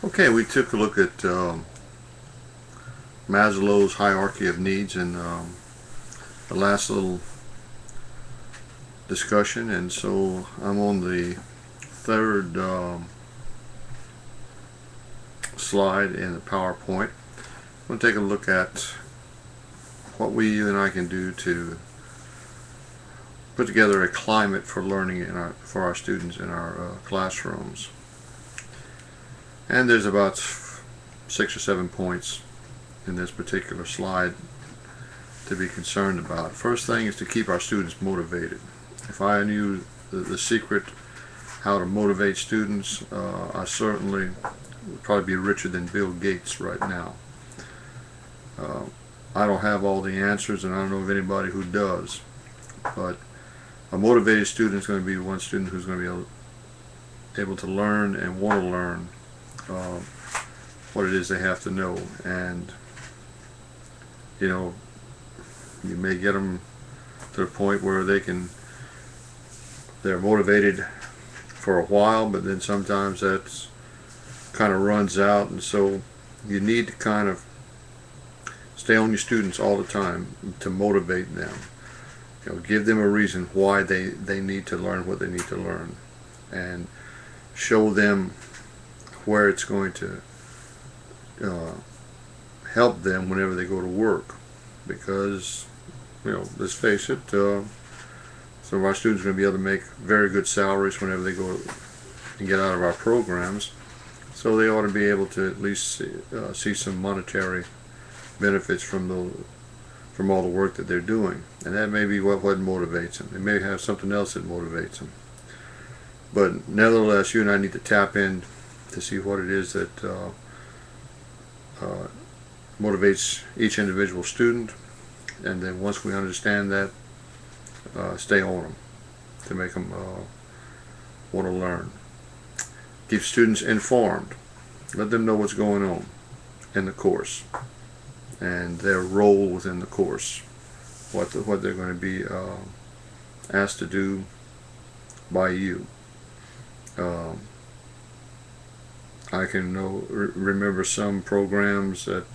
Okay, we took a look at Maslow's hierarchy of needs in the last little discussion, and so I'm on the third slide in the PowerPoint. I'm going to take a look at what you and I can do to put together a climate for learning for our students in our classrooms. And there's about 6 or 7 points in this particular slide to be concerned about. First thing is to keep our students motivated. If I knew the secret how to motivate students, I certainly would probably be richer than Bill Gates right now. I don't have all the answers, and I don't know of anybody who does, but a motivated student is going to be one student who's going to be able to learn and want to learn what it is they have to know. And you may get them to the point where they're motivated for a while, but then sometimes that kind of runs out, and so you need to kind of stay on your students all the time to motivate them. Give them a reason why they need to learn what they need to learn, and show them where it's going to help them whenever they go to work. Because let's face it, some of our students are going to be able to make very good salaries whenever they go and get out of our programs, so they ought to be able to at least see some monetary benefits from all the work that they're doing. And that may be what motivates them. They may have something else that motivates them. But nevertheless, you and I need to tap in to see what it is that motivates each individual student, and then once we understand that, stay on them to make them want to learn. Keep students informed. Let them know what's going on in the course and their role within the course, what they're going to be asked to do by you. I can remember some programs that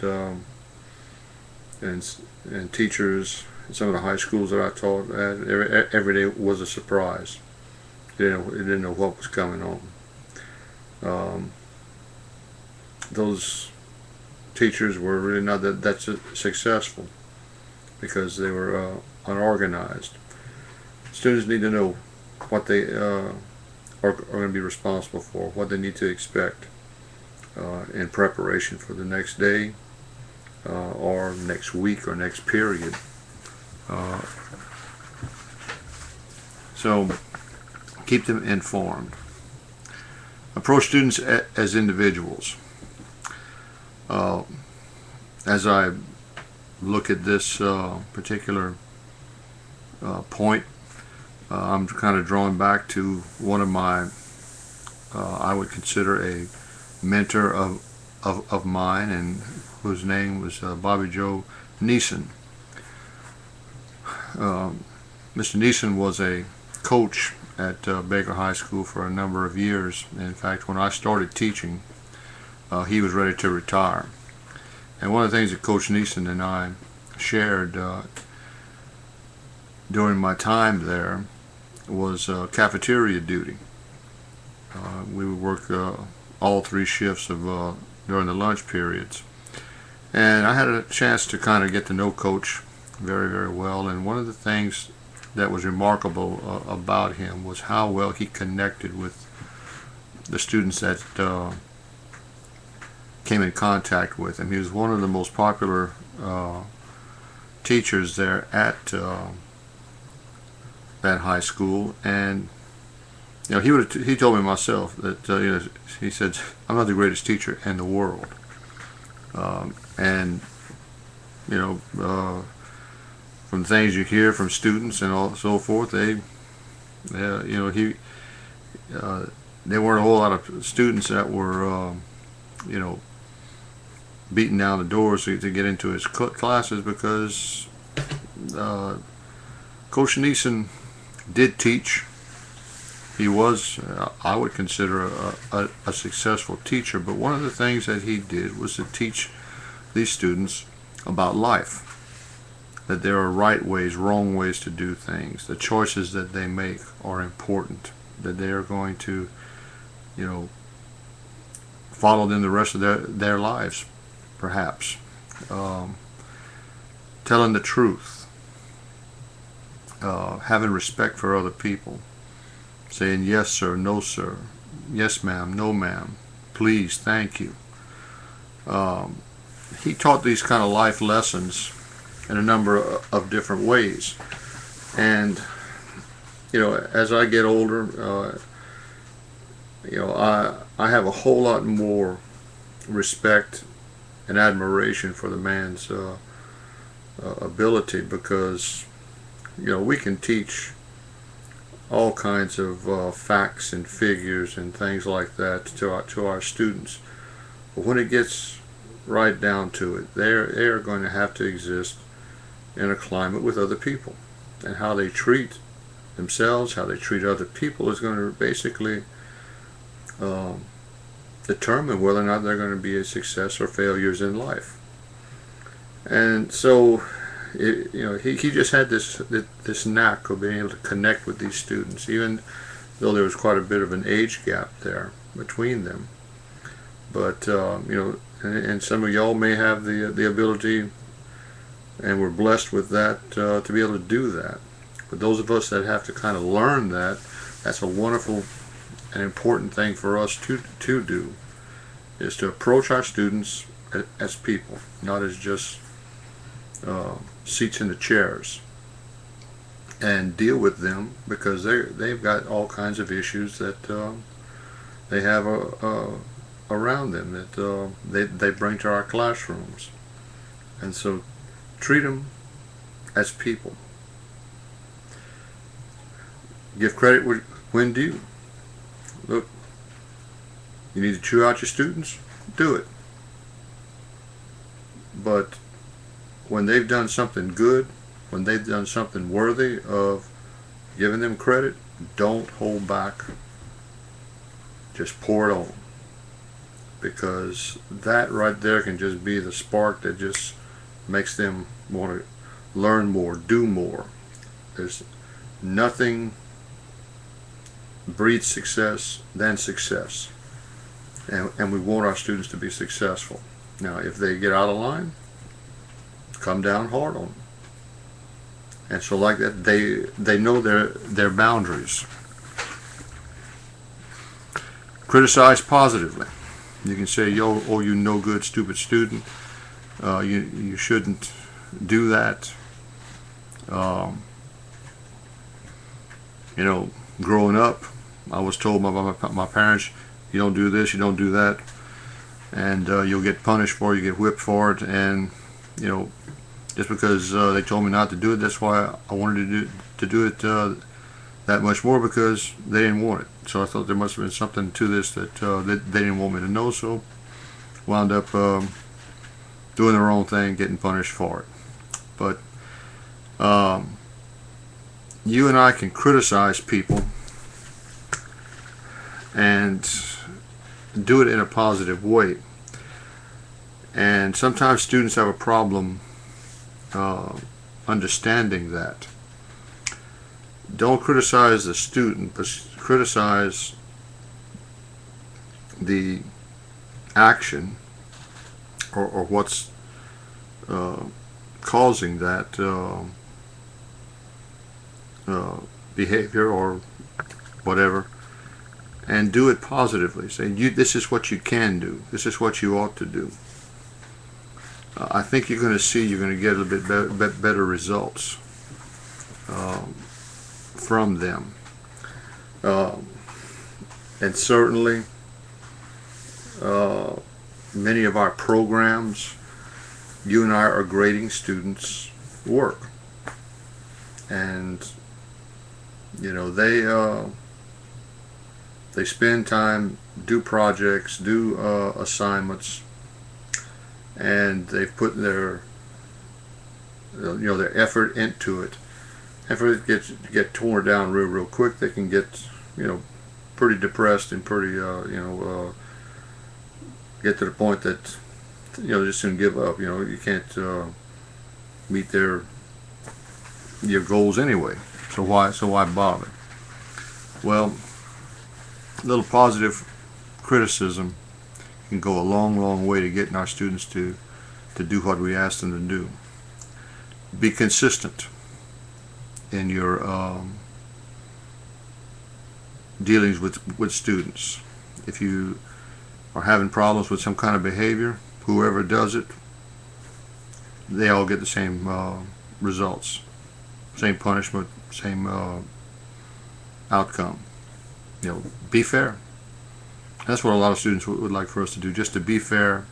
and teachers in some of the high schools that I taught at, every day was a surprise. They didn't know what was coming on. Those teachers were really not that successful because they were unorganized. Students need to know what they are going to be responsible for, what they need to expect in preparation for the next day or next week or next period. So keep them informed. Approach students as individuals. As I look at this particular point, I'm kind of drawing back to one of my, I would consider a mentor of mine, and whose name was Bobby Joe Neeson. Mr. Neeson was a coach at Baker High School for a number of years. In fact, when I started teaching, he was ready to retire. And one of the things that Coach Neeson and I shared during my time there was cafeteria duty. We would work all 3 shifts of during the lunch periods, and I had a chance to kind of get to know Coach very, very well. And one of the things that was remarkable about him was how well he connected with the students that came in contact with him. He was one of the most popular teachers there at that high school, and he told me myself that he said, "I'm not the greatest teacher in the world," and from things you hear from students and all so forth, there weren't a whole lot of students that were beating down the doors to get into his classes, because Coach Neeson did teach. he was, I would consider, a successful teacher. But one of the things that he did was to teach these students about life, that there are right ways, wrong ways to do things. The choices that they make are important, that they are going to, follow them the rest of their lives, perhaps. Telling the truth, having respect for other people, saying yes sir, no sir, yes ma'am, no ma'am, please, thank you. He taught these kind of life lessons in a number of different ways. And as I get older, I have a whole lot more respect and admiration for the man's ability, because we can teach all kinds of facts and figures and things like that to our students, but when it gets right down to it, they are going to have to exist in a climate with other people, and how they treat themselves, how they treat other people, is going to basically determine whether or not they're going to be a success or failures in life. And so he just had this knack of being able to connect with these students, even though there was quite a bit of an age gap there between them. But and some of y'all may have the ability, and we're blessed with that, to be able to do that. But those of us that have to kind of learn that, that's a wonderful and important thing for us to do, is to approach our students as people, not as just seats in the chairs, and deal with them, because they've got all kinds of issues that they have around them that they bring to our classrooms. And so treat them as people. Give credit when due. Look, you need to chew out your students, do it. But when they've done something good, when they've done something worthy of giving them credit, don't hold back. Just pour it on. Because that right there can just be the spark that just makes them want to learn more, do more. There's nothing breeds success than success. And we want our students to be successful. Now, if they get out of line, come down hard on them. And so like that, they know their boundaries. Criticize positively. You can say, yo, oh, you no good, stupid student. You shouldn't do that. Growing up, I was told by my parents, you don't do this, you don't do that, and you'll get punished for it, you get whipped for it. And just because they told me not to do it, that's why I wanted to do it that much more, because they didn't want it. So I thought there must have been something to this that they didn't want me to know, so wound up doing their own thing, getting punished for it. But you and I can criticize people and do it in a positive way. And sometimes students have a problem understanding that. Don't criticize the student, but criticize the action or what's causing that behavior or whatever, and do it positively. Say, this is what you can do. This is what you ought to do. I think you're going to get a little bit better results from them. And certainly many of our programs, you and I are grading students' work, and they spend time, do projects, do assignments, and they've put their effort into it. And for it to get torn down real quick, they can get pretty depressed and pretty get to the point that just soon give up. You can't meet your goals anyway. So why bother? Well, a little positive criticism can go a long way to getting our students to do what we ask them to do. Be consistent in your dealings with students. If you are having problems with some kind of behavior, whoever does it, they all get the same results, same punishment, same outcome. Be fair. That's what a lot of students would like for us to do, just to be fair,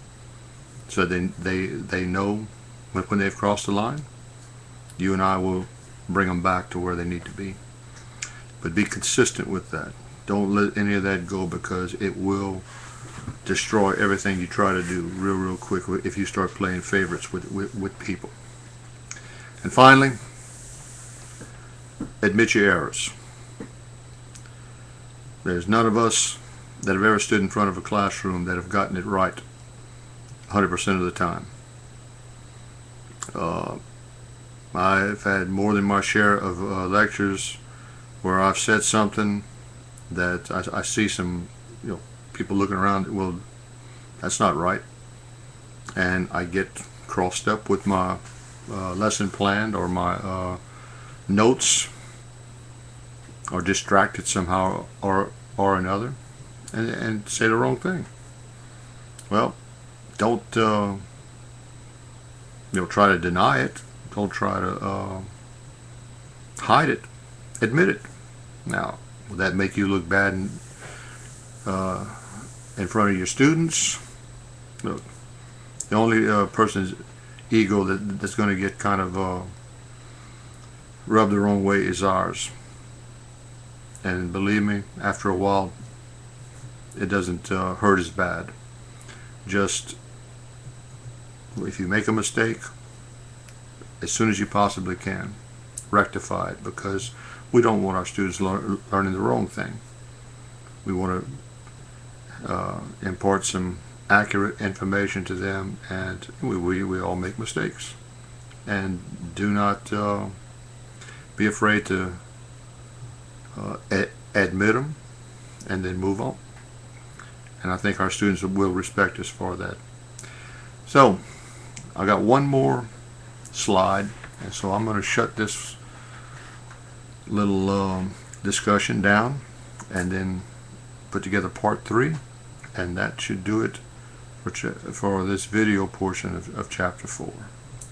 so they know when they've crossed the line. You and I will bring them back to where they need to be. But be consistent with that. Don't let any of that go, because it will destroy everything you try to do real quick if you start playing favorites with people. And finally, admit your errors. There's none of us that have ever stood in front of a classroom that have gotten it right 100% of the time. I've had more than my share of lectures where I've said something that I see some people looking around, well, that's not right, and I get crossed up with my lesson plan or my notes, or distracted somehow or another, and say the wrong thing. Well, don't try to deny it. Don't try to hide it. Admit it. Now, will that make you look bad in front of your students? Look, the only person's ego that's going to get kind of rubbed the wrong way is ours. And believe me, after a while, it doesn't hurt as bad. Just, if you make a mistake, as soon as you possibly can, rectify it, because we don't want our students learning the wrong thing. We want to impart some accurate information to them, and we all make mistakes. And do not be afraid to admit them and then move on. And I think our students will respect us for that. So, I got one more slide, and so I'm going to shut this little discussion down and then put together part 3, and that should do it for this video portion of chapter 4.